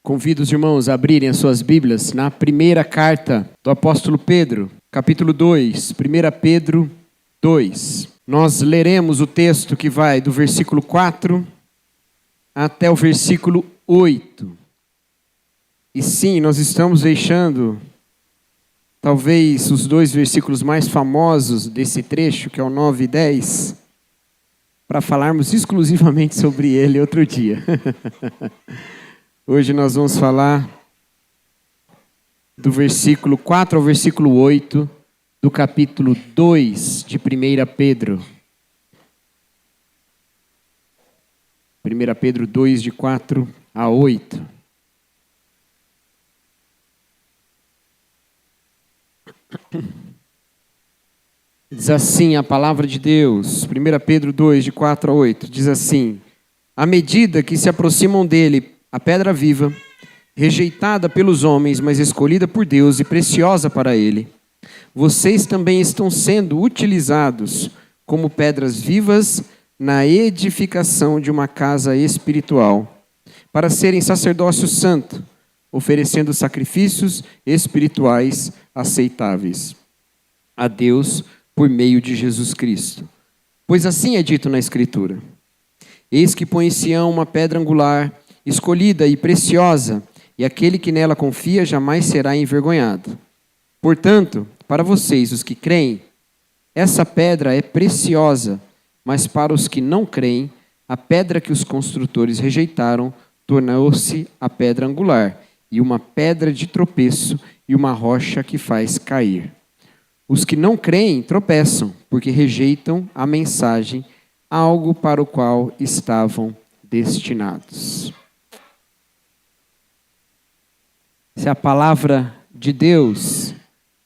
Convido os irmãos a abrirem as suas Bíblias na primeira carta do apóstolo Pedro, capítulo 2, 1 Pedro 2. Nós leremos o texto que vai do versículo 4 até o versículo 8. E sim, nós estamos deixando talvez os dois versículos mais famosos desse trecho, que é o 9 e 10, para falarmos exclusivamente sobre ele outro dia. Hoje nós vamos falar do versículo 4 ao versículo 8 do capítulo 2 de 1 Pedro. 1 Pedro 2, de 4 a 8. Diz assim a palavra de Deus, 1 Pedro 2, de 4 a 8, diz assim: à medida que se aproximam dele, a pedra viva, rejeitada pelos homens, mas escolhida por Deus e preciosa para ele, vocês também estão sendo utilizados como pedras vivas na edificação de uma casa espiritual, para serem sacerdócio santo, oferecendo sacrifícios espirituais aceitáveis a Deus por meio de Jesus Cristo. Pois assim é dito na Escritura: eis que põe em Sião uma pedra angular, escolhida e preciosa, e aquele que nela confia jamais será envergonhado. Portanto, para vocês, os que creem, essa pedra é preciosa, mas para os que não creem, a pedra que os construtores rejeitaram tornou-se a pedra angular, e uma pedra de tropeço e uma rocha que faz cair. Os que não creem tropeçam, porque rejeitam a mensagem, algo para o qual estavam destinados. Essa é a palavra de Deus,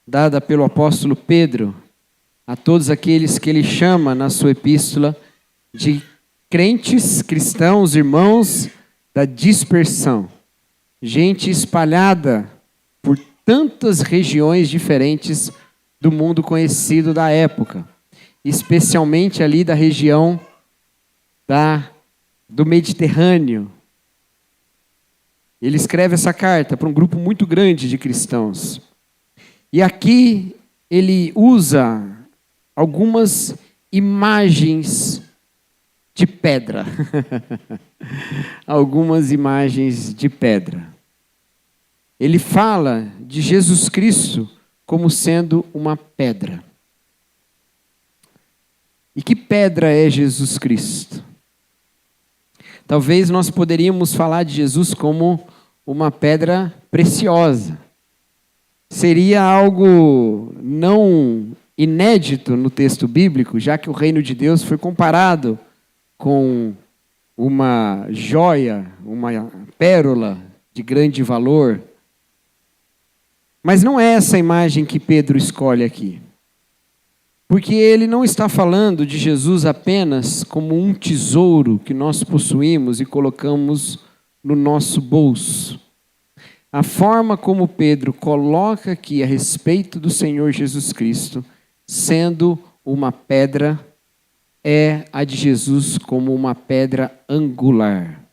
dada pelo apóstolo Pedro, a todos aqueles que ele chama na sua epístola de crentes, cristãos, irmãos da dispersão. Gente espalhada por tantas regiões diferentes do mundo conhecido da época, especialmente ali da região do Mediterrâneo. Ele escreve essa carta para um grupo muito grande de cristãos. E aqui ele usa algumas imagens de pedra. Algumas imagens de pedra. Ele fala de Jesus Cristo como sendo uma pedra. E que pedra é Jesus Cristo? Talvez nós poderíamos falar de Jesus como uma pedra preciosa. Seria algo não inédito no texto bíblico, já que o reino de Deus foi comparado com uma joia, uma pérola de grande valor. Mas não é essa imagem que Pedro escolhe aqui. Porque ele não está falando de Jesus apenas como um tesouro que nós possuímos e colocamos no nosso bolso. A forma como Pedro coloca aqui a respeito do Senhor Jesus Cristo, sendo uma pedra, é a de Jesus como uma pedra angular.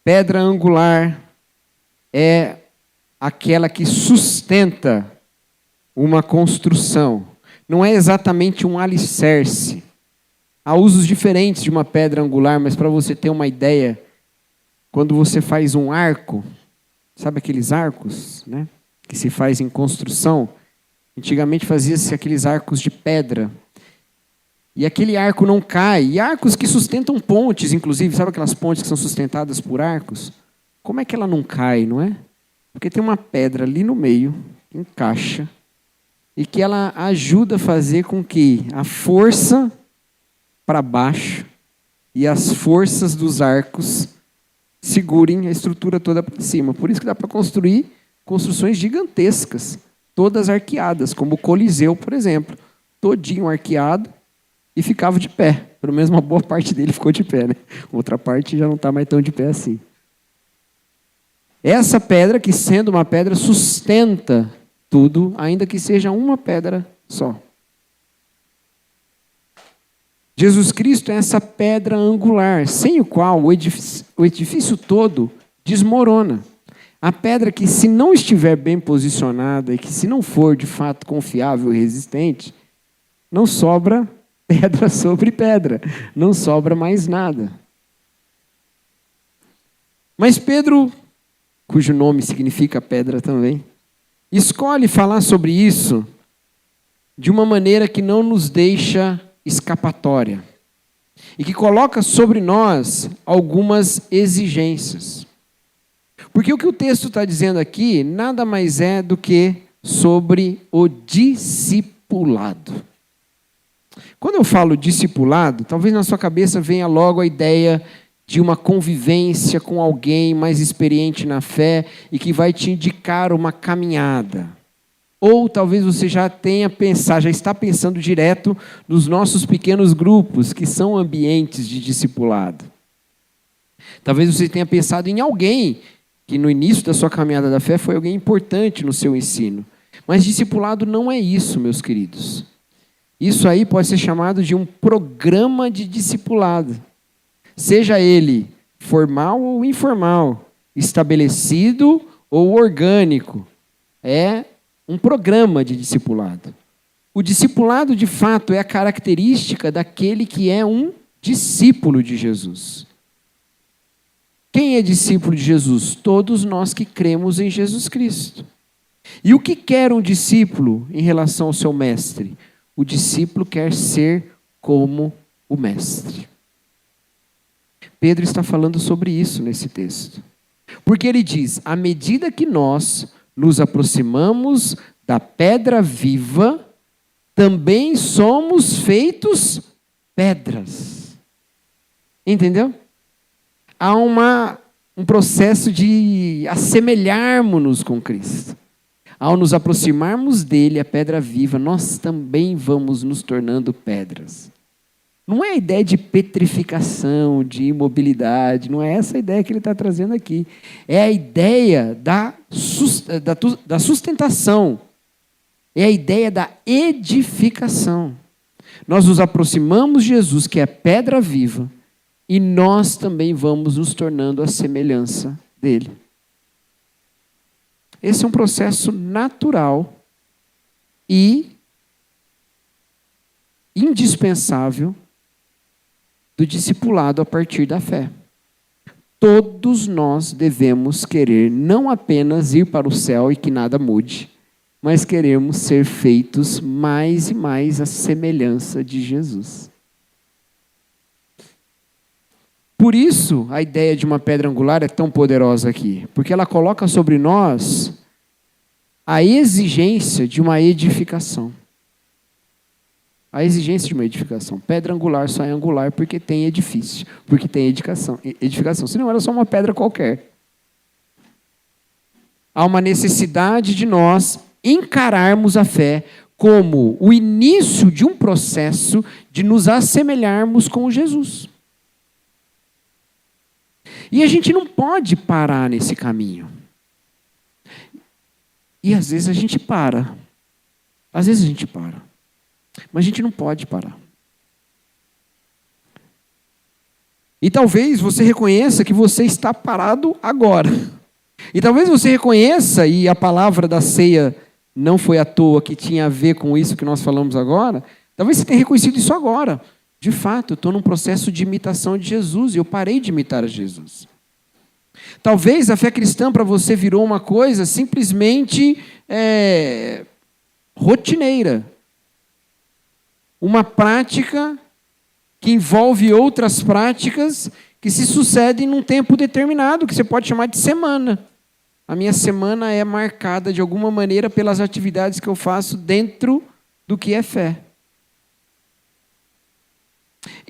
Pedra angular é aquela que sustenta uma construção. Não é exatamente um alicerce. Há usos diferentes de uma pedra angular, mas para você ter uma ideia, quando você faz um arco, sabe aqueles arcos, né, que se faz em construção? Antigamente fazia-se aqueles arcos de pedra. E aquele arco não cai. E arcos que sustentam pontes, inclusive, sabe aquelas pontes que são sustentadas por arcos? Como é que ela não cai, não é? Porque tem uma pedra ali no meio, que encaixa, e que ela ajuda a fazer com que a força para baixo e as forças dos arcos segurem a estrutura toda para cima. Por isso que dá para construir construções gigantescas, todas arqueadas, como o Coliseu, por exemplo. Todinho arqueado e ficava de pé. Pelo menos uma boa parte dele ficou de pé, né? Outra parte já não está mais tão de pé assim. Essa pedra, que sendo uma pedra, sustenta tudo, ainda que seja uma pedra só. Jesus Cristo é essa pedra angular, sem o qual o edifício todo desmorona. A pedra que, se não estiver bem posicionada e que, se não for de fato confiável e resistente, não sobra pedra sobre pedra, não sobra mais nada. Mas Pedro, cujo nome significa pedra também, escolhe falar sobre isso de uma maneira que não nos deixa escapatória e que coloca sobre nós algumas exigências. Porque o que o texto está dizendo aqui nada mais é do que sobre o discipulado. Quando eu falo discipulado, talvez na sua cabeça venha logo a ideia de uma convivência com alguém mais experiente na fé e que vai te indicar uma caminhada. Ou talvez você já está pensando direto nos nossos pequenos grupos, que são ambientes de discipulado. Talvez você tenha pensado em alguém que no início da sua caminhada da fé foi alguém importante no seu ensino. Mas discipulado não é isso, meus queridos. Isso aí pode ser chamado de um programa de discipulado. Seja ele formal ou informal, estabelecido ou orgânico. É um programa de discipulado. O discipulado, de fato, é a característica daquele que é um discípulo de Jesus. Quem é discípulo de Jesus? Todos nós que cremos em Jesus Cristo. E o que quer um discípulo em relação ao seu mestre? O discípulo quer ser como o mestre. Pedro está falando sobre isso nesse texto. Porque ele diz, à medida que nós nos aproximamos da pedra viva, também somos feitos pedras. Entendeu? Há um processo de assemelharmos-nos com Cristo. Ao nos aproximarmos dele, a pedra viva, nós também vamos nos tornando pedras. Não é a ideia de petrificação, de imobilidade, não é essa a ideia que ele está trazendo aqui. É a ideia da sustentação. É a ideia da edificação. Nós nos aproximamos de Jesus, que é pedra viva, e nós também vamos nos tornando a semelhança dele. Esse é um processo natural e indispensável do discipulado a partir da fé. Todos nós devemos querer não apenas ir para o céu e que nada mude, mas queremos ser feitos mais e mais à semelhança de Jesus. Por isso, a ideia de uma pedra angular é tão poderosa aqui, porque ela coloca sobre nós a exigência de uma edificação. A exigência de uma edificação. Pedra angular só é angular porque tem edifício, porque tem edificação. Senão era só uma pedra qualquer. Há uma necessidade de nós encararmos a fé como o início de um processo de nos assemelharmos com Jesus. E a gente não pode parar nesse caminho. E às vezes a gente para. Às vezes a gente para. Mas a gente não pode parar. E talvez você reconheça que você está parado agora. E talvez você reconheça, e a palavra da ceia não foi à toa que tinha a ver com isso que nós falamos agora, talvez você tenha reconhecido isso agora. De fato, eu estou num processo de imitação de Jesus e eu parei de imitar a Jesus. Talvez a fé cristã para você virou uma coisa simplesmente rotineira. Uma prática que envolve outras práticas que se sucedem num tempo determinado, que você pode chamar de semana. A minha semana é marcada de alguma maneira pelas atividades que eu faço dentro do que é fé.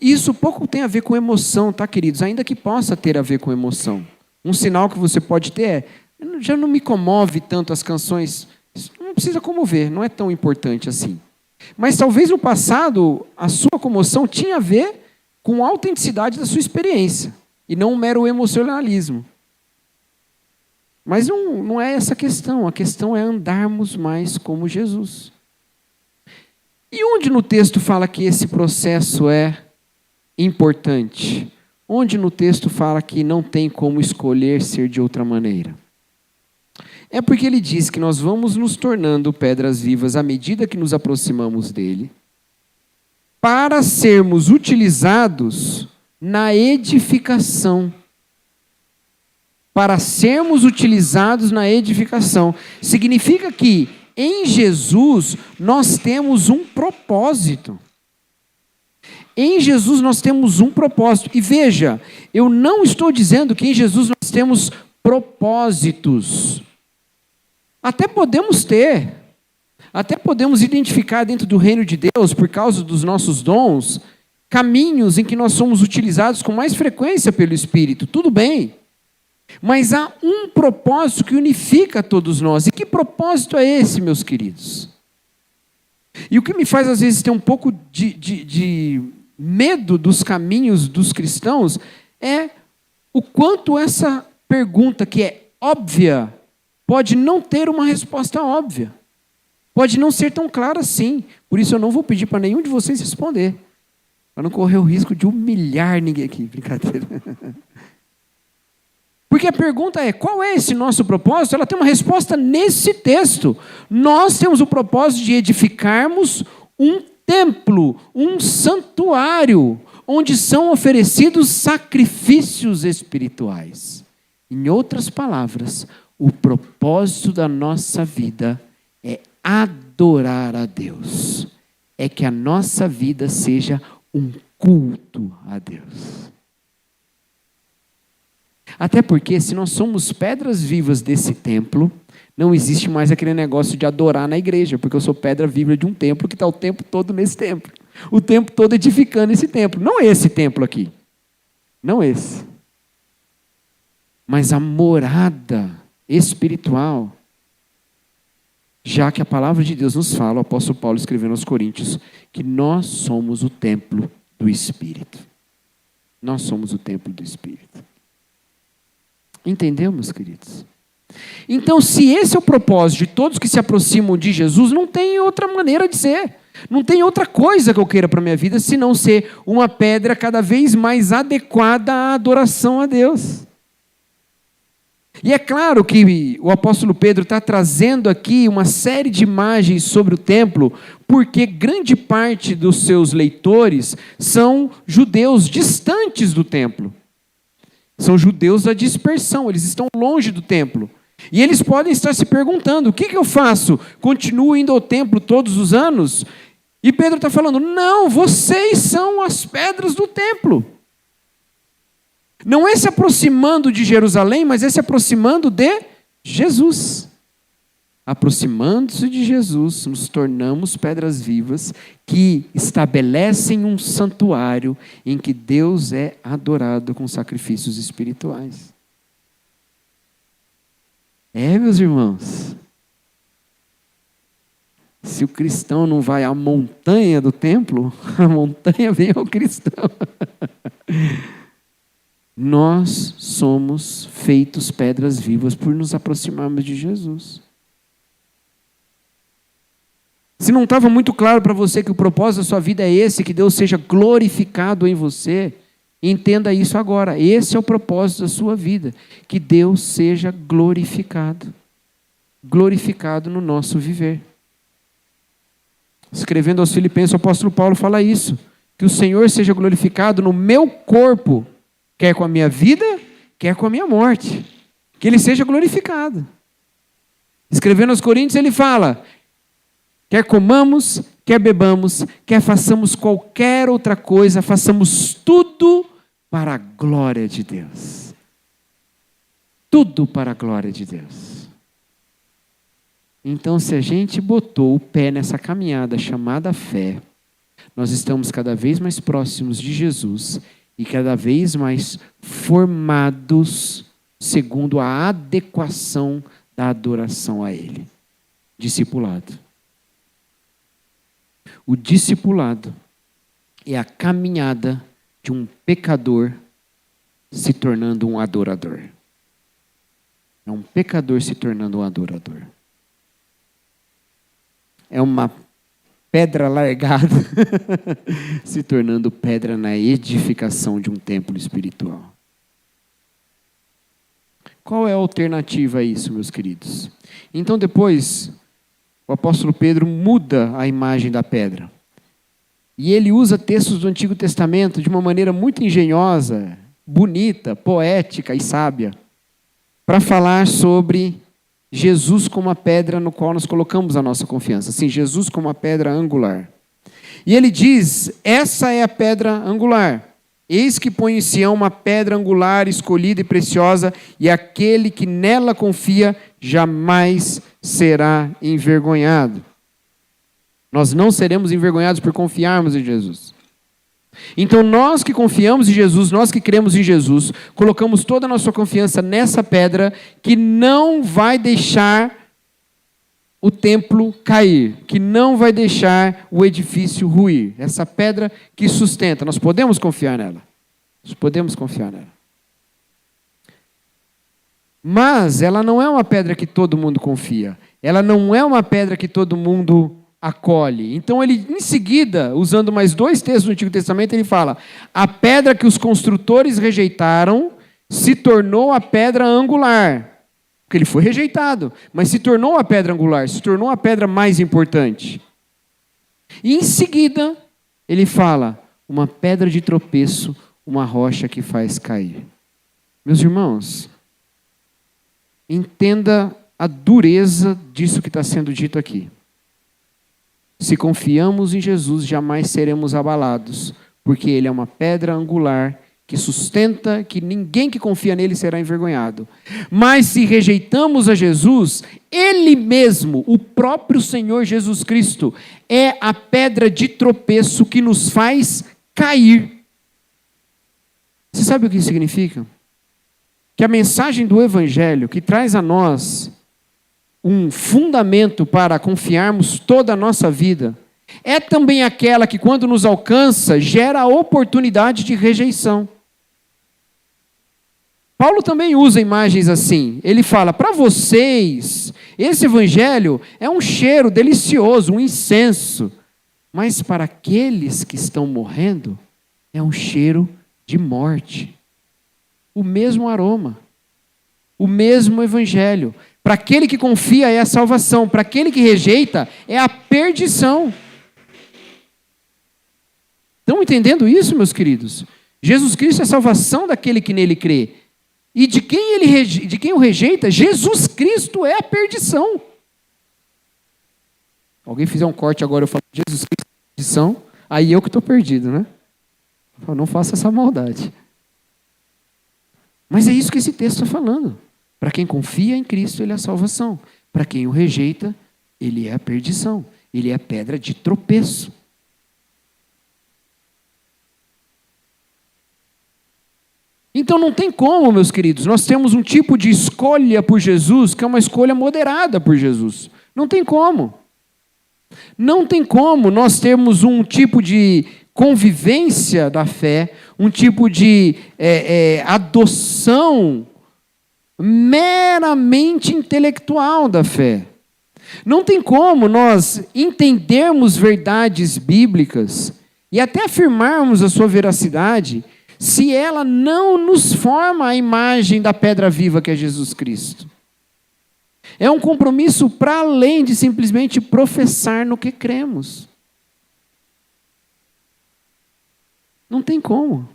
Isso pouco tem a ver com emoção, tá, queridos? Ainda que possa ter a ver com emoção. Um sinal que você pode ter é, já não me comove tanto as canções, não precisa comover, não é tão importante assim. Mas talvez no passado a sua comoção tinha a ver com a autenticidade da sua experiência e não um mero emocionalismo. Mas não é essa a questão é andarmos mais como Jesus. E onde no texto fala que esse processo é importante? Onde no texto fala que não tem como escolher ser de outra maneira? É porque ele diz que nós vamos nos tornando pedras vivas à medida que nos aproximamos dele, para sermos utilizados na edificação. Para sermos utilizados na edificação. Significa que em Jesus nós temos um propósito. Em Jesus nós temos um propósito. E veja, eu não estou dizendo que em Jesus nós temos propósitos. Até podemos ter. Até podemos identificar dentro do reino de Deus, por causa dos nossos dons, caminhos em que nós somos utilizados com mais frequência pelo Espírito. Tudo bem. Mas há um propósito que unifica todos nós. E que propósito é esse, meus queridos? E o que me faz, às vezes, ter um pouco de medo dos caminhos dos cristãos é o quanto essa pergunta, que é óbvia, pode não ter uma resposta óbvia. Pode não ser tão clara assim. Por isso eu não vou pedir para nenhum de vocês responder. Para não correr o risco de humilhar ninguém aqui. Brincadeira. Porque a pergunta é, qual é esse nosso propósito? Ela tem uma resposta nesse texto. Nós temos o propósito de edificarmos um templo, um santuário, onde são oferecidos sacrifícios espirituais. Em outras palavras, o propósito da nossa vida é adorar a Deus. É que a nossa vida seja um culto a Deus. Até porque, se nós somos pedras vivas desse templo, não existe mais aquele negócio de adorar na igreja, porque eu sou pedra viva de um templo que está o tempo todo nesse templo. O tempo todo edificando esse templo. Não esse templo aqui. Não esse. Mas a morada espiritual. Já que a palavra de Deus nos fala, o apóstolo Paulo escrevendo aos Coríntios, que nós somos o templo do Espírito. Nós somos o templo do Espírito. Entendemos, queridos? Então, se esse é o propósito de todos que se aproximam de Jesus, não tem outra maneira de ser. Não tem outra coisa que eu queira para a minha vida, senão ser uma pedra cada vez mais adequada à adoração a Deus. E é claro que o apóstolo Pedro está trazendo aqui uma série de imagens sobre o templo, porque grande parte dos seus leitores são judeus distantes do templo. São judeus da dispersão, eles estão longe do templo. E eles podem estar se perguntando, o que eu faço? Continuo indo ao templo todos os anos? E Pedro está falando, não, vocês são as pedras do templo. Não é se aproximando de Jerusalém, mas é se aproximando de Jesus. Aproximando-se de Jesus, nos tornamos pedras vivas que estabelecem um santuário em que Deus é adorado com sacrifícios espirituais. Meus irmãos, se o cristão não vai à montanha do templo, a montanha vem ao cristão. Nós somos feitos pedras vivas por nos aproximarmos de Jesus. Se não estava muito claro para você que o propósito da sua vida é esse, que Deus seja glorificado em você, entenda isso agora. Esse é o propósito da sua vida, que Deus seja glorificado. Glorificado no nosso viver. Escrevendo aos Filipenses, o apóstolo Paulo fala isso, que o Senhor seja glorificado no meu corpo, quer com a minha vida, quer com a minha morte. Que Ele seja glorificado. Escrevendo aos Coríntios, ele fala, quer comamos, quer bebamos, quer façamos qualquer outra coisa, façamos tudo para a glória de Deus. Tudo para a glória de Deus. Então, se a gente botou o pé nessa caminhada chamada fé, nós estamos cada vez mais próximos de Jesus e cada vez mais formados segundo a adequação da adoração a Ele. Discipulado. O discipulado é a caminhada de um pecador se tornando um adorador. É um pecador se tornando um adorador. É uma pedra largada, se tornando pedra na edificação de um templo espiritual. Qual é a alternativa a isso, meus queridos? Então depois, o apóstolo Pedro muda a imagem da pedra. E ele usa textos do Antigo Testamento de uma maneira muito engenhosa, bonita, poética e sábia, para falar sobre Jesus como a pedra no qual nós colocamos a nossa confiança. Sim, Jesus como a pedra angular. E ele diz, essa é a pedra angular. Eis que põe em Sião uma pedra angular, escolhida e preciosa, e aquele que nela confia jamais será envergonhado. Nós não seremos envergonhados por confiarmos em Jesus. Então nós que confiamos em Jesus, nós que cremos em Jesus, colocamos toda a nossa confiança nessa pedra que não vai deixar o templo cair, que não vai deixar o edifício ruir. Essa pedra que sustenta, nós podemos confiar nela. Nós podemos confiar nela. Mas ela não é uma pedra que todo mundo confia. Ela não é uma pedra que todo mundo acolhe. Então ele, em seguida, usando mais 2 textos do Antigo Testamento, ele fala, a pedra que os construtores rejeitaram se tornou a pedra angular. Porque ele foi rejeitado, mas se tornou a pedra angular, se tornou a pedra mais importante. E em seguida, ele fala, uma pedra de tropeço, uma rocha que faz cair. Meus irmãos, entenda a dureza disso que está sendo dito aqui. Se confiamos em Jesus, jamais seremos abalados, porque Ele é uma pedra angular que sustenta, que ninguém que confia nele será envergonhado. Mas se rejeitamos a Jesus, Ele mesmo, o próprio Senhor Jesus Cristo, é a pedra de tropeço que nos faz cair. Você sabe o que isso significa? Que a mensagem do Evangelho, que traz a nós um fundamento para confiarmos toda a nossa vida, é também aquela que, quando nos alcança, gera a oportunidade de rejeição. Paulo também usa imagens assim. Ele fala, para vocês, esse evangelho é um cheiro delicioso, um incenso. Mas para aqueles que estão morrendo, é um cheiro de morte. O mesmo aroma. O mesmo evangelho. Para aquele que confia é a salvação. Para aquele que rejeita é a perdição. Estão entendendo isso, meus queridos? Jesus Cristo é a salvação daquele que nele crê. E de quem o rejeita, Jesus Cristo é a perdição. Alguém fizer um corte agora, eu falo, Jesus Cristo é a perdição, aí eu que estou perdido, né? Eu falo, não faça essa maldade. Mas é isso que esse texto está falando. Para quem confia em Cristo, ele é a salvação. Para quem o rejeita, ele é a perdição. Ele é a pedra de tropeço. Então não tem como, meus queridos, nós temos um tipo de escolha por Jesus, que é uma escolha moderada por Jesus. Não tem como. Não tem como nós termos um tipo de convivência da fé, um tipo de adoção meramente intelectual da fé. Não tem como nós entendermos verdades bíblicas e até afirmarmos a sua veracidade se ela não nos forma a imagem da pedra viva que é Jesus Cristo. É um compromisso para além de simplesmente professar no que cremos. Não tem como.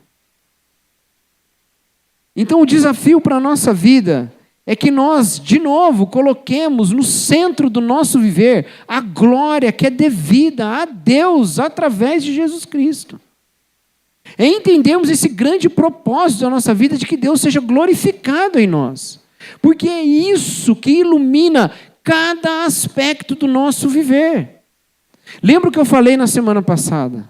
Então o desafio para a nossa vida é que nós, de novo, coloquemos no centro do nosso viver a glória que é devida a Deus através de Jesus Cristo. É entendermos esse grande propósito da nossa vida de que Deus seja glorificado em nós. Porque é isso que ilumina cada aspecto do nosso viver. Lembra o que eu falei na semana passada?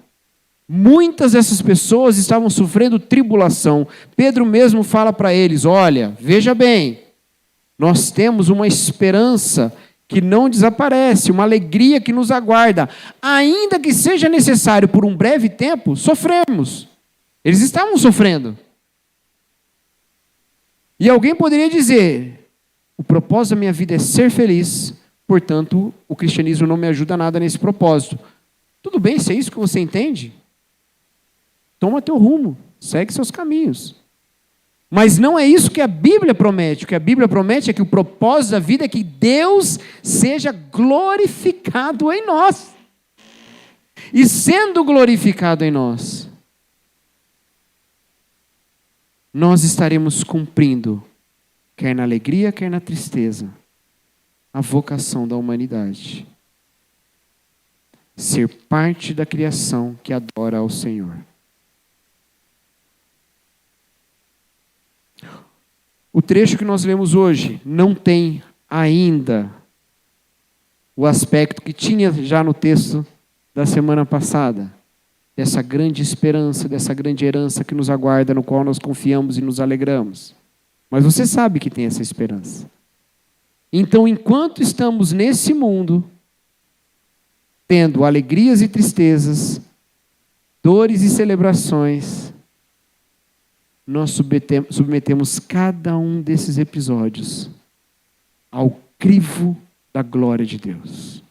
Muitas dessas pessoas estavam sofrendo tribulação. Pedro mesmo fala para eles, olha, veja bem, nós temos uma esperança que não desaparece, uma alegria que nos aguarda. Ainda que seja necessário por um breve tempo, sofremos. Eles estavam sofrendo. E alguém poderia dizer, o propósito da minha vida é ser feliz, portanto, o cristianismo não me ajuda nada nesse propósito. Tudo bem, se é isso que você entende, toma teu rumo, segue seus caminhos. Mas não é isso que a Bíblia promete. O que a Bíblia promete é que o propósito da vida é que Deus seja glorificado em nós. E sendo glorificado em nós, nós estaremos cumprindo, quer na alegria, quer na tristeza, a vocação da humanidade. Ser parte da criação que adora ao Senhor. O trecho que nós lemos hoje não tem ainda o aspecto que tinha já no texto da semana passada, dessa grande esperança, dessa grande herança que nos aguarda, no qual nós confiamos e nos alegramos. Mas você sabe que tem essa esperança. Então, enquanto estamos nesse mundo, tendo alegrias e tristezas, dores e celebrações, nós submetemos cada um desses episódios ao crivo da glória de Deus.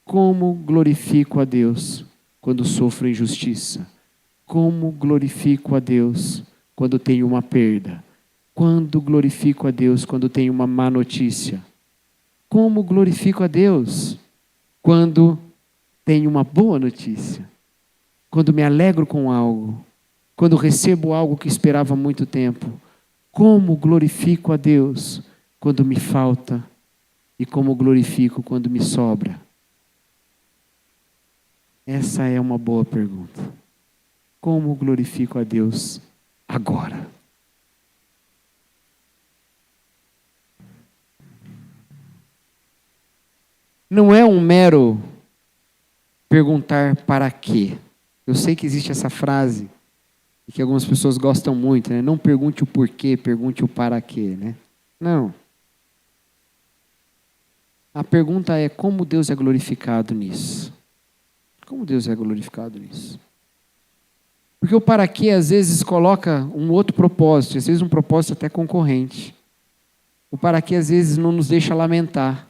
Como glorifico a Deus quando sofro injustiça? Como glorifico a Deus quando tenho uma perda? Quando glorifico a Deus quando tenho uma má notícia? Como glorifico a Deus quando tenho uma boa notícia? Quando me alegro com algo? Quando recebo algo que esperava há muito tempo? Como glorifico a Deus quando me falta? E como glorifico quando me sobra? Essa é uma boa pergunta. Como glorifico a Deus agora? Não é um mero perguntar para quê. Eu sei que existe essa frase e que algumas pessoas gostam muito, né? Não pergunte o porquê, pergunte o para quê, né? Não. A pergunta é como Deus é glorificado nisso? Como Deus é glorificado nisso? Porque o para quê às vezes coloca um outro propósito, às vezes um propósito até concorrente. O para quê às vezes não nos deixa lamentar.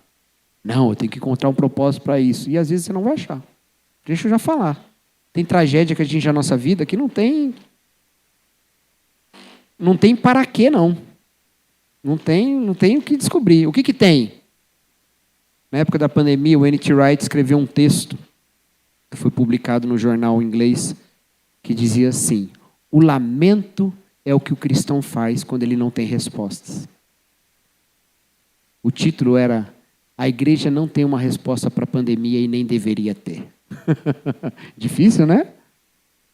Não, eu tenho que encontrar um propósito para isso. E às vezes você não vai achar. Deixa eu já falar. Tem tragédia que atinge a nossa vida que não tem para quê, não. Não tem o que descobrir. O que tem? Na época da pandemia, o N.T. Wright escreveu um texto que foi publicado no jornal inglês, que dizia assim: o lamento é o que o cristão faz quando ele não tem respostas. O título era: a igreja não tem uma resposta para a pandemia e nem deveria ter. Difícil, né?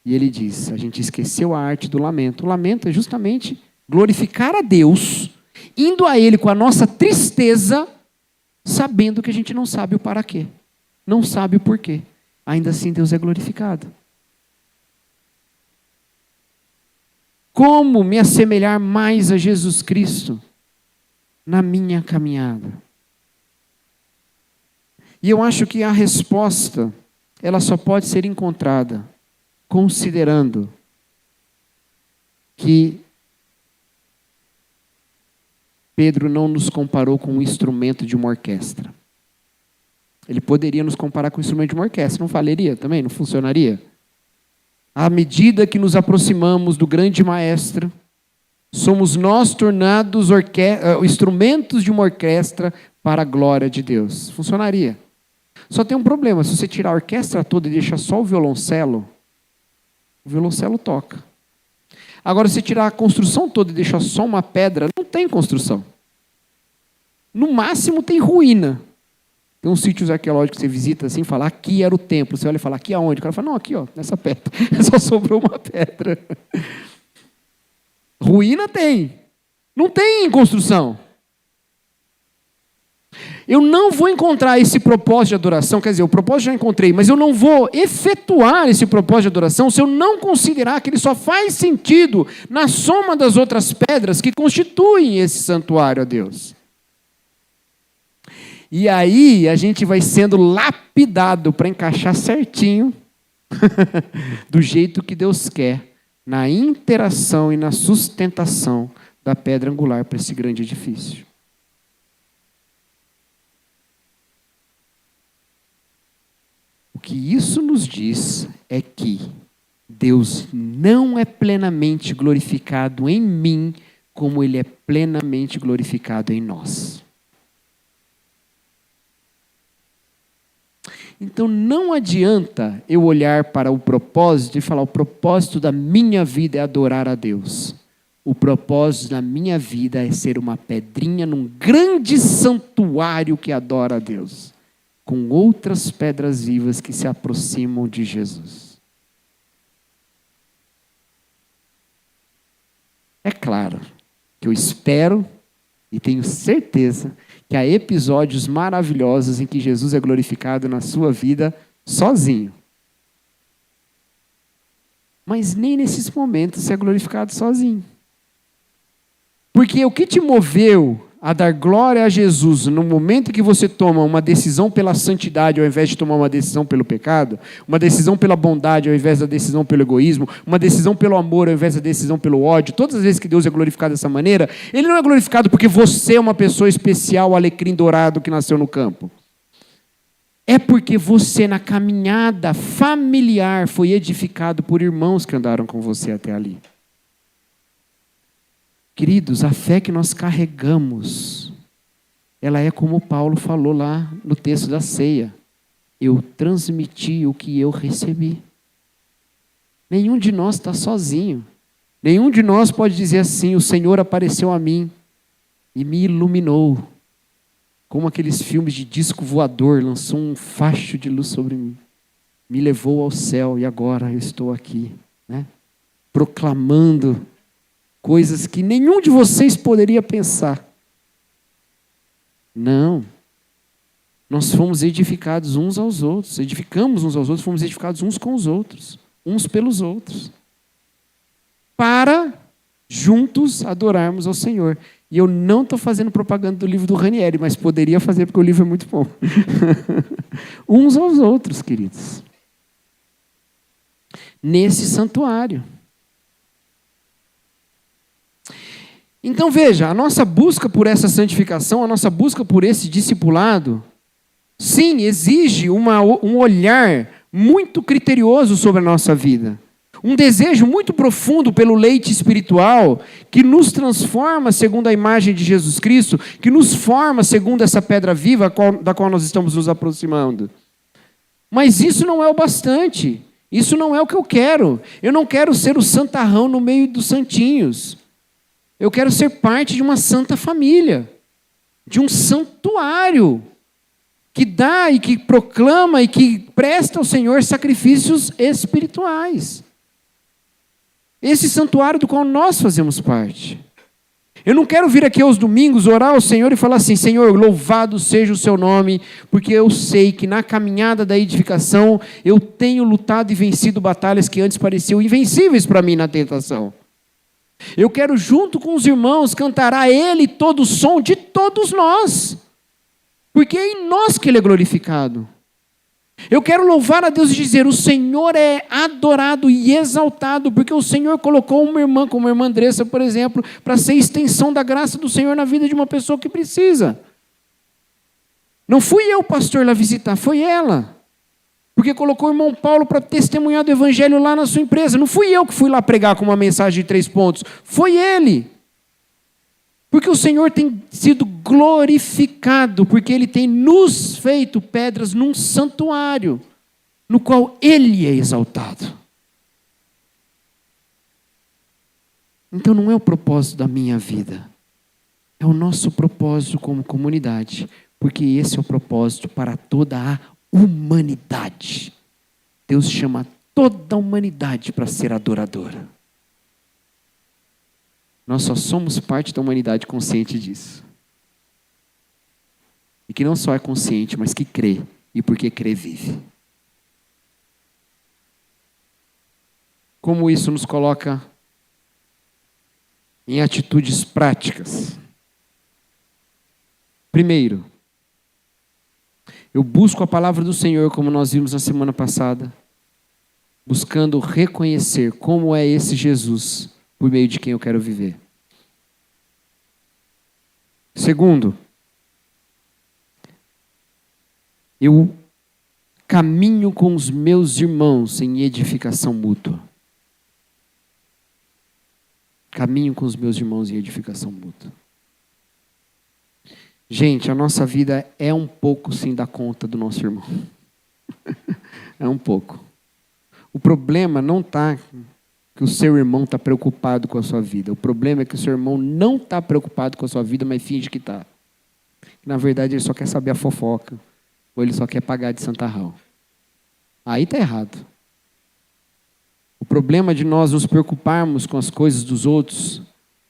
E ele diz: a gente esqueceu a arte do lamento. O lamento é justamente glorificar a Deus, indo a Ele com a nossa tristeza, sabendo que a gente não sabe o para quê, não sabe o porquê. Ainda assim Deus é glorificado. Como me assemelhar mais a Jesus Cristo na minha caminhada? E eu acho que a resposta, ela só pode ser encontrada considerando que Pedro não nos comparou com um instrumento de uma orquestra. Ele poderia nos comparar com um instrumento de uma orquestra, não falaria também? Não funcionaria? À medida que nos aproximamos do grande maestro, somos nós tornados instrumentos de uma orquestra para a glória de Deus. Funcionaria. Só tem um problema: se você tirar a orquestra toda e deixar só o violoncelo toca. Agora, se tirar a construção toda e deixar só uma pedra, não tem construção. No máximo tem ruína. Tem uns sítios arqueológicos que você visita assim e fala: aqui era o templo. Você olha e fala: aqui aonde? O cara fala: não, aqui, ó, nessa pedra. Só sobrou uma pedra. Ruína tem. Não tem construção. Eu não vou encontrar esse propósito de adoração, quer dizer, o propósito já encontrei, mas eu não vou efetuar esse propósito de adoração se eu não considerar que ele só faz sentido na soma das outras pedras que constituem esse santuário a Deus. E aí a gente vai sendo lapidado para encaixar certinho do jeito que Deus quer, na interação e na sustentação da pedra angular para esse grande edifício. O que isso nos diz é que Deus não é plenamente glorificado em mim como Ele é plenamente glorificado em nós. Então não adianta eu olhar para o propósito e falar: o propósito da minha vida é adorar a Deus. O propósito da minha vida é ser uma pedrinha num grande santuário que adora a Deus, com outras pedras vivas que se aproximam de Jesus. É claro que eu espero e tenho certeza que há episódios maravilhosos em que Jesus é glorificado na sua vida sozinho. Mas nem nesses momentos você é glorificado sozinho. Porque o que te moveu a dar glória a Jesus no momento que você toma uma decisão pela santidade ao invés de tomar uma decisão pelo pecado, uma decisão pela bondade ao invés da decisão pelo egoísmo, uma decisão pelo amor ao invés da decisão pelo ódio, todas as vezes que Deus é glorificado dessa maneira, Ele não é glorificado porque você é uma pessoa especial, alecrim dourado que nasceu no campo. É porque você, na caminhada familiar, foi edificado por irmãos que andaram com você até ali. Queridos, a fé que nós carregamos, ela é como Paulo falou lá no texto da ceia. Eu transmiti o que eu recebi. Nenhum de nós está sozinho. Nenhum de nós pode dizer assim: o Senhor apareceu a mim e me iluminou. Como aqueles filmes de disco voador, lançou um facho de luz sobre mim. Me levou ao céu e agora eu estou aqui, né? Proclamando coisas que nenhum de vocês poderia pensar. Não. Nós fomos edificados uns aos outros. Edificamos uns aos outros, fomos edificados uns com os outros. Uns pelos outros. Para juntos adorarmos ao Senhor. E eu não estou fazendo propaganda do livro do Ranieri, mas poderia fazer porque o livro é muito bom. Uns aos outros, queridos. Nesse santuário. Então veja, a nossa busca por essa santificação, a nossa busca por esse discipulado, sim, exige um olhar muito criterioso sobre a nossa vida. Um desejo muito profundo pelo leite espiritual que nos transforma segundo a imagem de Jesus Cristo, que nos forma segundo essa pedra viva da qual nós estamos nos aproximando. Mas isso não é o bastante. Isso não é o que eu quero. Eu não quero ser o santarrão no meio dos santinhos. Eu quero ser parte de uma santa família, de um santuário que dá e que proclama e que presta ao Senhor sacrifícios espirituais. Esse santuário do qual nós fazemos parte. Eu não quero vir aqui aos domingos orar ao Senhor e falar assim: Senhor, louvado seja o seu nome, porque eu sei que na caminhada da edificação eu tenho lutado e vencido batalhas que antes pareciam invencíveis para mim na tentação. Eu quero, junto com os irmãos, cantar a Ele todo o som de todos nós, porque é em nós que Ele é glorificado. Eu quero louvar a Deus e dizer: o Senhor é adorado e exaltado, porque o Senhor colocou uma irmã, como a irmã Andressa, por exemplo, para ser extensão da graça do Senhor na vida de uma pessoa que precisa. Não fui eu, pastor, lá visitar, foi ela. Porque colocou o irmão Paulo para testemunhar do evangelho lá na sua empresa. Não fui eu que fui lá pregar com uma mensagem de 3 pontos. Foi ele. Porque o Senhor tem sido glorificado, porque Ele tem nos feito pedras num santuário, no qual Ele é exaltado. Então não é o propósito da minha vida. É o nosso propósito como comunidade. Porque esse é o propósito para toda a humanidade. Deus chama toda a humanidade para ser adoradora. Nós só somos parte da humanidade consciente disso. E que não só é consciente, mas que crê. E porque crê, vive. Como isso nos coloca em atitudes práticas? Primeiro, eu busco a palavra do Senhor, como nós vimos na semana passada, buscando reconhecer como é esse Jesus, por meio de quem eu quero viver. Segundo, eu Caminho com os meus irmãos em edificação mútua. Caminho com os meus irmãos em edificação mútua. Gente, a nossa vida é um pouco sim dar conta do nosso irmão. É um pouco. O problema não está que o seu irmão está preocupado com a sua vida. O problema é que o seu irmão não está preocupado com a sua vida, mas finge que está. Na verdade, ele só quer saber a fofoca. Ou ele só quer pagar de santarrão. Aí está errado. O problema de nós nos preocuparmos com as coisas dos outros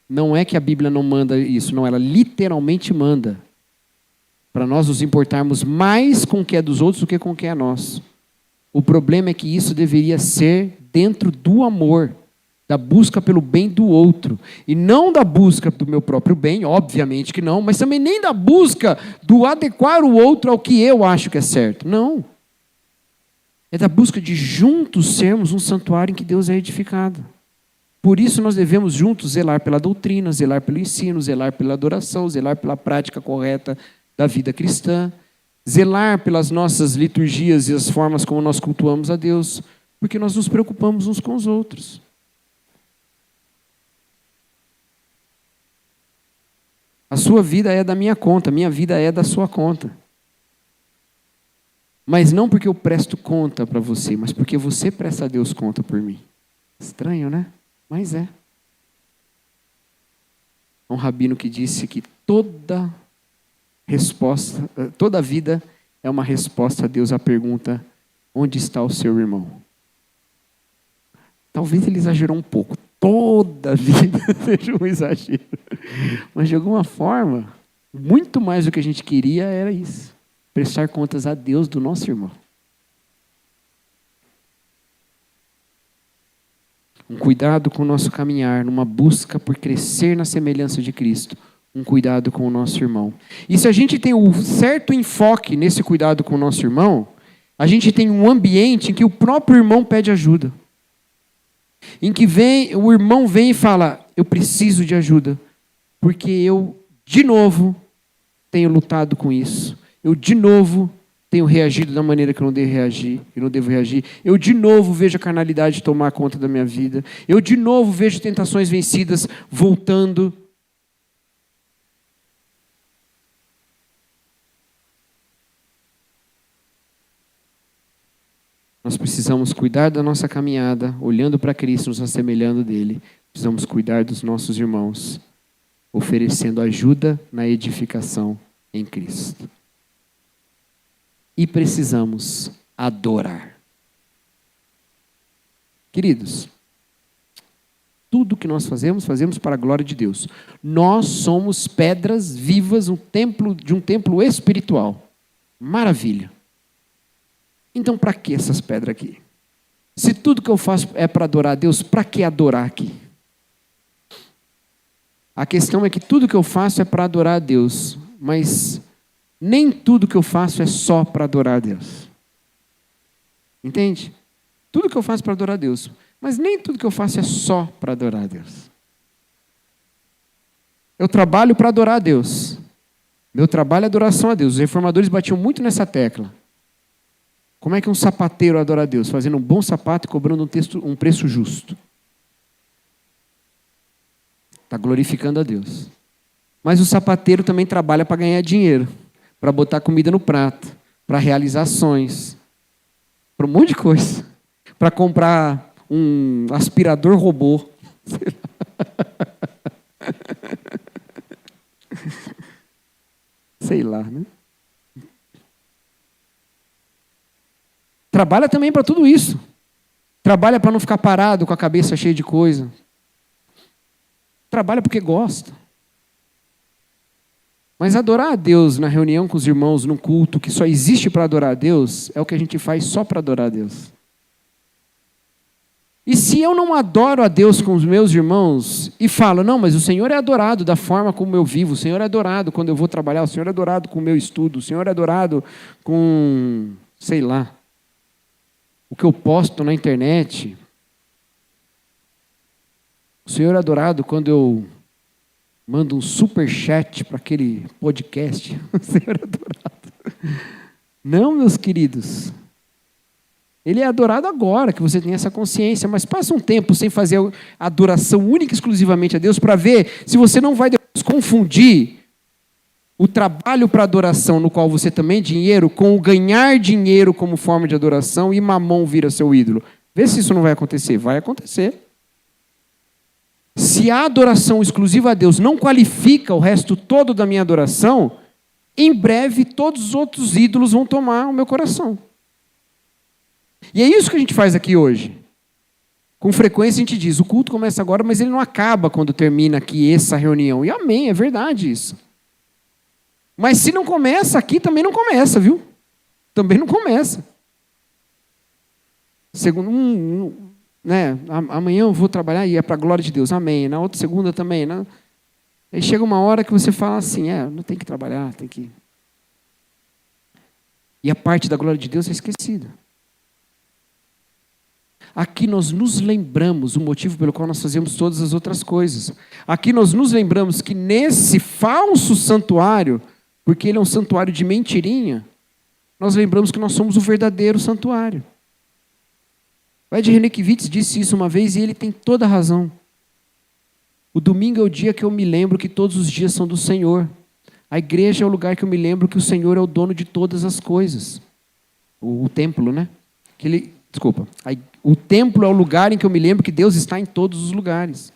não é que a Bíblia não manda isso. Não, ela literalmente manda. Para nós nos importarmos mais com o que é dos outros do que com o que é nosso. O problema é que isso deveria ser dentro do amor, da busca pelo bem do outro. E não da busca do meu próprio bem, obviamente que não, mas também nem da busca do adequar o outro ao que eu acho que é certo. Não. É da busca de juntos sermos um santuário em que Deus é edificado. Por isso nós devemos juntos zelar pela doutrina, zelar pelo ensino, zelar pela adoração, zelar pela prática correta da vida cristã, zelar pelas nossas liturgias e as formas como nós cultuamos a Deus, porque nós nos preocupamos uns com os outros. A sua vida é da minha conta, a minha vida é da sua conta. Mas não porque eu presto conta para você, mas porque você presta a Deus conta por mim. Estranho, né? Mas é. Um rabino que disse que toda vida é uma resposta a Deus à pergunta: onde está o seu irmão? Talvez ele exagerou um pouco. Toda vida seja um exagero. Mas de alguma forma, muito mais do que a gente queria era isso. Prestar contas a Deus do nosso irmão. Um cuidado com o nosso caminhar, numa busca por crescer na semelhança de Cristo. Um cuidado com o nosso irmão. E se a gente tem um certo enfoque nesse cuidado com o nosso irmão, a gente tem um ambiente em que o próprio irmão pede ajuda. Em que o irmão vem e fala: eu preciso de ajuda, porque eu, de novo, tenho lutado com isso. Eu, de novo, tenho reagido da maneira que eu não devo reagir. Eu, de novo, vejo a carnalidade tomar conta da minha vida. Eu, de novo, vejo tentações vencidas voltando. Nós precisamos cuidar da nossa caminhada, olhando para Cristo, nos assemelhando dele. Precisamos cuidar dos nossos irmãos, oferecendo ajuda na edificação em Cristo. E precisamos adorar. Queridos, tudo que nós fazemos, fazemos para a glória de Deus. Nós somos pedras vivas de um templo espiritual. Maravilha. Então, para que essas pedras aqui? Se tudo que eu faço é para adorar a Deus, para que adorar aqui? A questão é que tudo que eu faço é para adorar a Deus, mas nem tudo que eu faço é só para adorar a Deus. Entende? Tudo que eu faço é para adorar a Deus, mas nem tudo que eu faço é só para adorar a Deus. Eu trabalho para adorar a Deus. Meu trabalho é adoração a Deus. Os reformadores batiam muito nessa tecla. Como é que um sapateiro adora a Deus? Fazendo um bom sapato e cobrando um preço justo. Está glorificando a Deus. Mas o sapateiro também trabalha para ganhar dinheiro, para botar comida no prato, para realizar ações, para um monte de coisa. Para comprar um aspirador robô. Sei lá, né? Trabalha também para tudo isso. Trabalha para não ficar parado com a cabeça cheia de coisa. Trabalha porque gosta. Mas adorar a Deus na reunião com os irmãos, num culto que só existe para adorar a Deus, é o que a gente faz só para adorar a Deus. E se eu não adoro a Deus com os meus irmãos e falo: não, mas o Senhor é adorado da forma como eu vivo, o Senhor é adorado quando eu vou trabalhar, o Senhor é adorado com o meu estudo, o Senhor é adorado com, sei lá, o que eu posto na internet. O Senhor é adorado quando eu mando um superchat para aquele podcast. O Senhor é adorado. Não, meus queridos. Ele é adorado agora, que você tem essa consciência, mas passa um tempo sem fazer a adoração única e exclusivamente a Deus, para ver se você não vai depois confundir o trabalho para adoração, no qual você também é dinheiro, com o ganhar dinheiro como forma de adoração e mamão vira seu ídolo. Vê se isso não vai acontecer. Vai acontecer. Se a adoração exclusiva a Deus não qualifica o resto todo da minha adoração, em breve todos os outros ídolos vão tomar o meu coração. E é isso que a gente faz aqui hoje. Com frequência a gente diz, o culto começa agora, mas ele não acaba quando termina aqui essa reunião. E amém, é verdade isso. Mas se não começa aqui, também não começa, viu? Também não começa. Segundo, né? Amanhã eu vou trabalhar e é para a glória de Deus, amém. Na outra segunda também, né? Aí chega uma hora que você fala assim, não tem que trabalhar, tem que... E a parte da glória de Deus é esquecida. Aqui nós nos lembramos o motivo pelo qual nós fazemos todas as outras coisas. Aqui nós nos lembramos que nesse falso santuário, porque ele é um santuário de mentirinha, nós lembramos que nós somos o verdadeiro santuário. O Ed Renekiewicz disse isso uma vez e ele tem toda a razão. O domingo é o dia que eu me lembro que todos os dias são do Senhor. A igreja é o lugar que eu me lembro que o Senhor é o dono de todas as coisas. O templo, né? O templo é o lugar em que eu me lembro que Deus está em todos os lugares.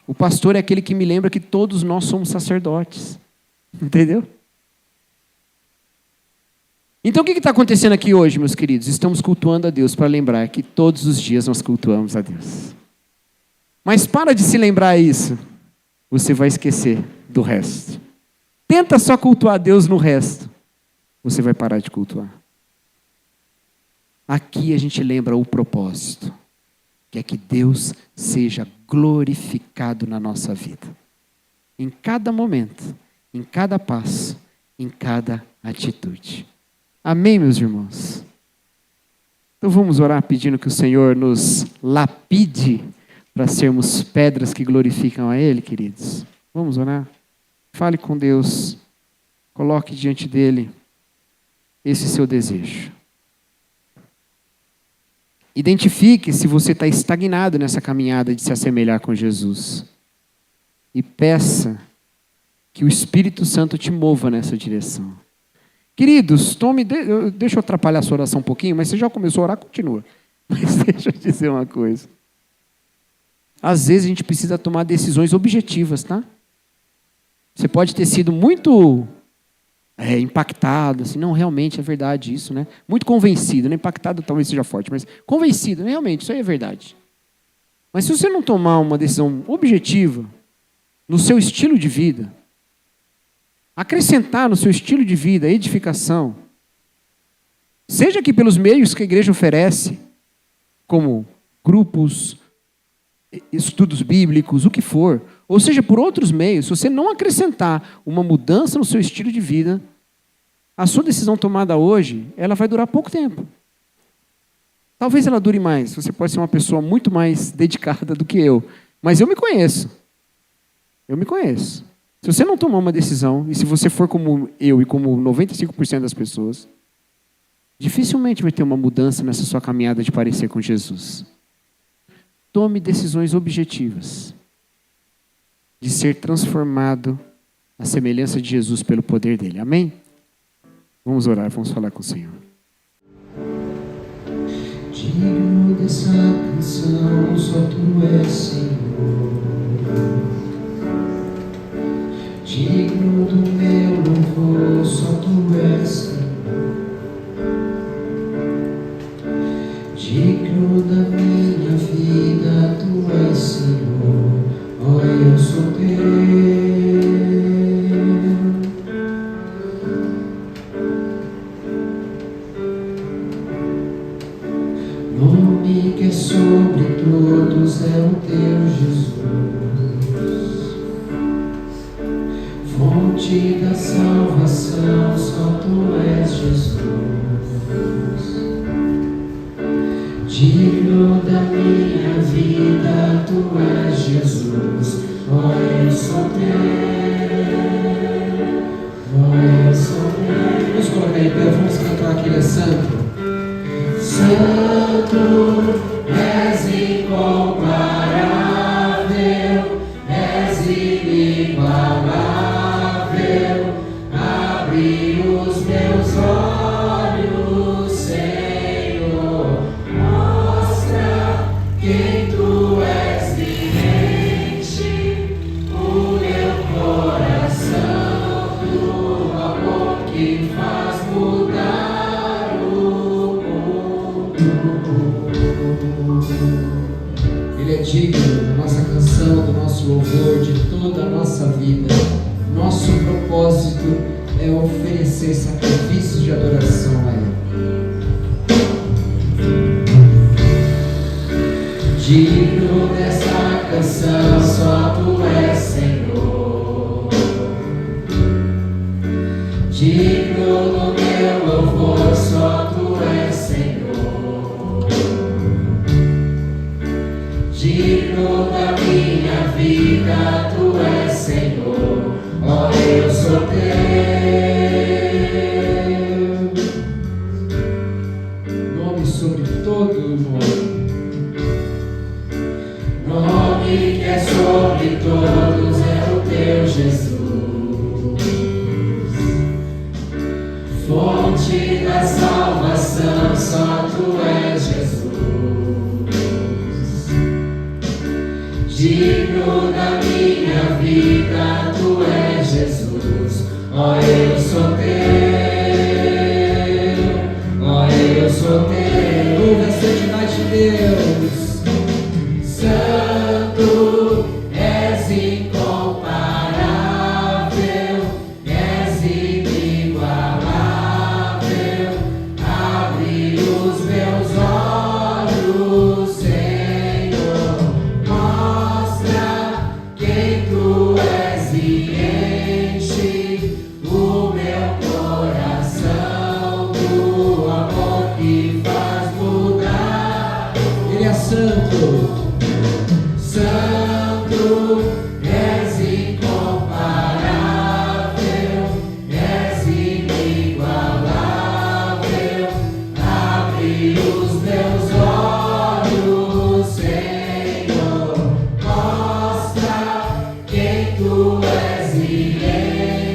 O pastor é aquele que me lembra que todos nós somos sacerdotes. Entendeu? Então o que está acontecendo aqui hoje, meus queridos? Estamos cultuando a Deus para lembrar que todos os dias nós cultuamos a Deus. Mas para de se lembrar isso, você vai esquecer do resto. Tenta só cultuar a Deus no resto, você vai parar de cultuar. Aqui a gente lembra o propósito, que é que Deus seja glorificado na nossa vida. Em cada momento, em cada passo, em cada atitude. Amém, meus irmãos? Então vamos orar pedindo que o Senhor nos lapide para sermos pedras que glorificam a Ele, queridos. Vamos orar? Fale com Deus. Coloque diante dEle esse seu desejo. Identifique se você está estagnado nessa caminhada de se assemelhar com Jesus. E peça que o Espírito Santo te mova nessa direção. Queridos, deixa eu atrapalhar a sua oração um pouquinho, mas você já começou a orar, continua. Mas deixa eu dizer uma coisa. Às vezes a gente precisa tomar decisões objetivas, tá? Você pode ter sido muito impactado, assim, não, realmente é verdade isso, né? Muito convencido, né? Impactado talvez seja forte, mas convencido, né? Realmente, isso aí é verdade. Mas se você não tomar uma decisão objetiva no seu estilo de vida, acrescentar no seu estilo de vida edificação, seja aqui pelos meios que a igreja oferece, como grupos, estudos bíblicos, o que for, ou seja por outros meios, se você não acrescentar uma mudança no seu estilo de vida, a sua decisão tomada hoje, ela vai durar pouco tempo. Talvez ela dure mais, você pode ser uma pessoa muito mais dedicada do que eu, mas eu me conheço. Eu me conheço. Se você não tomar uma decisão, e se você for como eu e como 95% das pessoas, dificilmente vai ter uma mudança nessa sua caminhada de parecer com Jesus. Tome decisões objetivas de ser transformado à semelhança de Jesus pelo poder dele. Amém? Vamos orar, vamos falar com o Senhor. Digno dessa canção, só tu és Senhor. Digno do meu louvor, só tu és Senhor. Digno da minha vida, tu és Senhor. Ó, eu sou teu. Nome que é sobre todos é o teu Jesus. Fonte da salvação, só tu és Jesus. Digno da minha vida, tu és Jesus. Ó, eu sou teu. Ó, eu sou teu. Ele é santo. Santo, és incomparável, és inigualável. Abre os meus olhos, Senhor, mostra quem tu és e enche o meu coração do amor que faz mudar o mundo. Ele é digno da nossa canção, do nosso louvor, de toda a nossa vida. Nosso propósito é oferecer sacrifícios de adoração a Ele. Digno dessa canção, só tu és, Senhor. Digno do meu louvor, só tu és, Senhor. Digno da minha vida, tu és, Senhor. Ó, eu sou teu. Nome sobre todo o nome. Nome que é sobre todos é o teu Jesus. Fonte da salvação, só tu és, Jesus. Digno da minha vida, tu és, Jesus. Ó, eu sou teu. Ó, eu sou teu. Louva a santidade de Deus. Santo, és incomparável, és inigualável. Abre os meus olhos, Senhor, mostra quem tu és e enche o meu coração do amor que faz mudar. Ele é santo. Santo, és incomparável, és inigualável. Abre os meus olhos, Senhor, mostra quem tu és e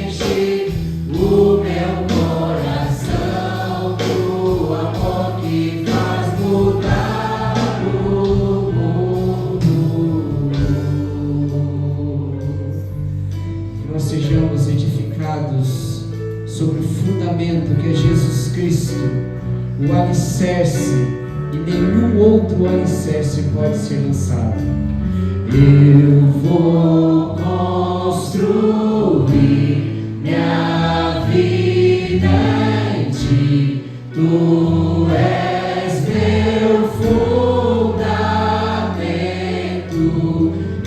enche o meu coração do amor que faz mudar o mundo. Que nós sejamos edificados sobre o fundamento que é Jesus Cristo, o alicerce, e nenhum outro alicerce pode ser lançado. Eu vou construir minha vida em ti. Tu és meu fundamento.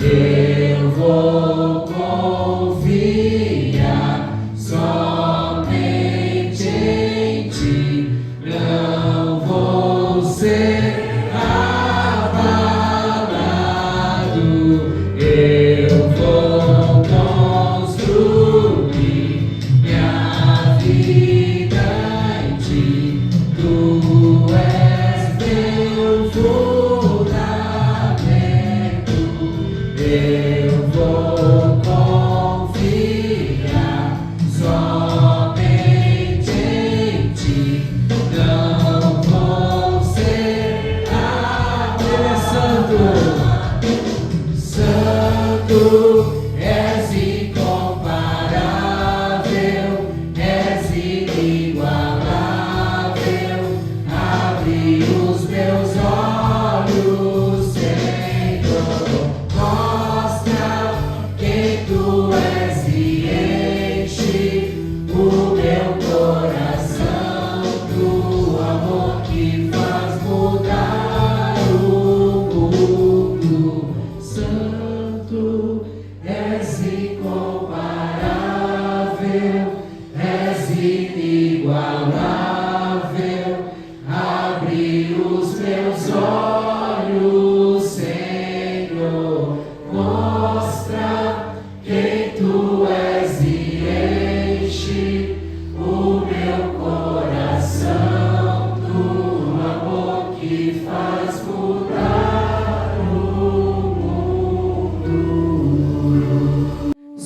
Eu vou confiar somente em ti. Não vou ser abalado. Eu vou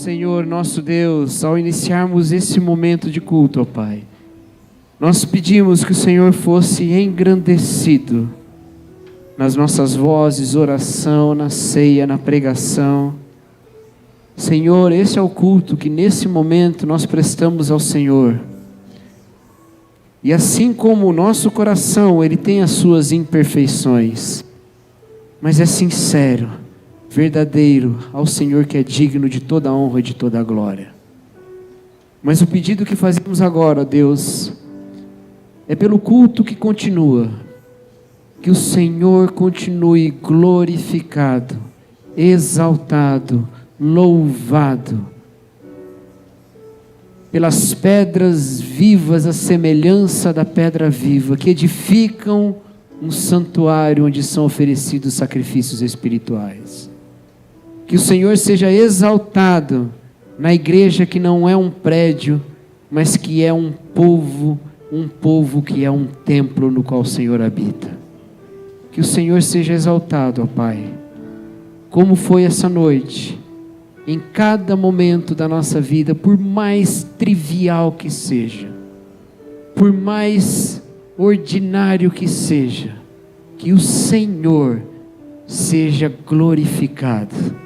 Senhor, nosso Deus, ao iniciarmos esse momento de culto, ó Pai, nós pedimos que o Senhor fosse engrandecido nas nossas vozes, oração, na ceia, na pregação. Senhor, esse é o culto que nesse momento nós prestamos ao Senhor. E assim como o nosso coração, ele tem as suas imperfeições, mas é sincero, verdadeiro ao Senhor, que é digno de toda a honra e de toda a glória. Mas o pedido que fazemos agora, ó Deus, é pelo culto que continua, que o Senhor continue glorificado, exaltado, louvado, pelas pedras vivas, a semelhança da pedra viva, que edificam um santuário onde são oferecidos sacrifícios espirituais. Que o Senhor seja exaltado na igreja que não é um prédio, mas que é um povo que é um templo no qual o Senhor habita. Que o Senhor seja exaltado, ó Pai, como foi essa noite, em cada momento da nossa vida, por mais trivial que seja, por mais ordinário que seja, que o Senhor seja glorificado,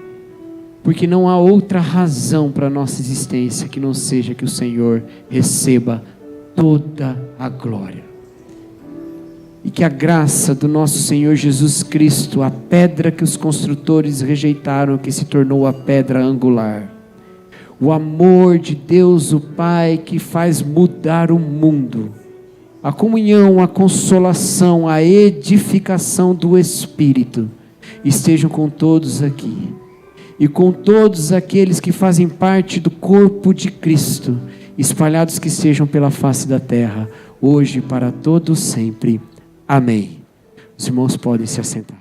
porque não há outra razão para a nossa existência que não seja que o Senhor receba toda a glória. E que a graça do nosso Senhor Jesus Cristo, a pedra que os construtores rejeitaram, que se tornou a pedra angular, o amor de Deus o Pai, que faz mudar o mundo, a comunhão, a consolação, a edificação do Espírito, estejam com todos aqui, e com todos aqueles que fazem parte do corpo de Cristo, espalhados que sejam pela face da terra, hoje e para todos sempre. Amém. Os irmãos podem se assentar.